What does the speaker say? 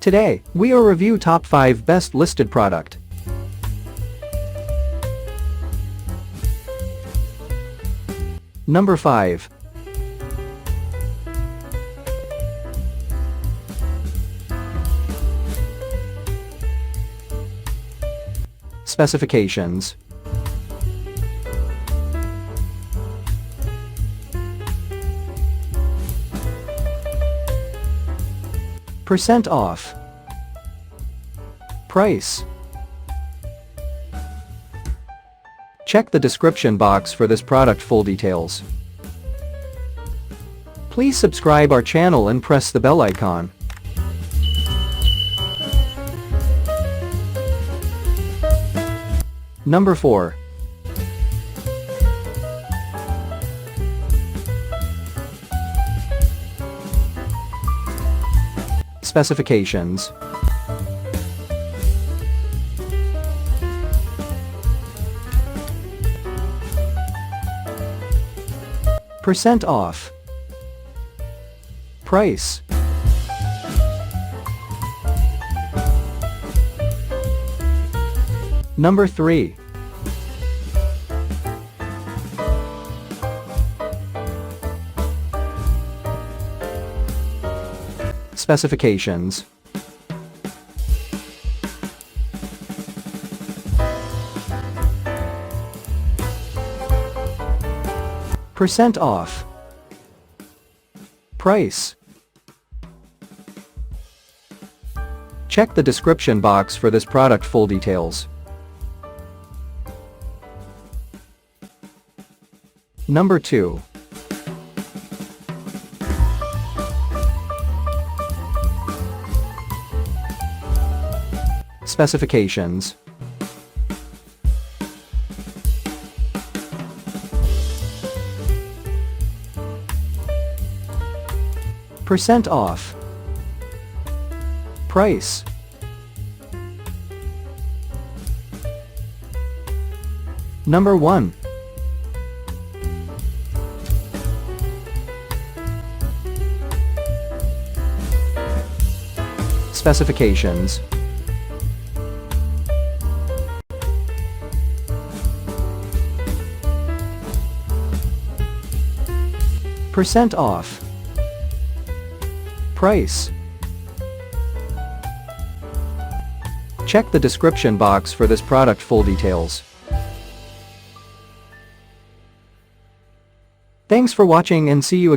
Today, we will review top 5 best listed product. Number 5. Specifications. Percent off. Price. Check the description box for this product full details. Please subscribe our channel and press the bell icon. Number 4. Specifications. Percent off. Price. Number 3. Specifications. Percent off. Price. Check the description box for this product full details. Number 2. Specifications. Percent off. Price. Number 1. Specifications. Percent off. Price. Check the description box for this product full details. Thanks for watching and see you again.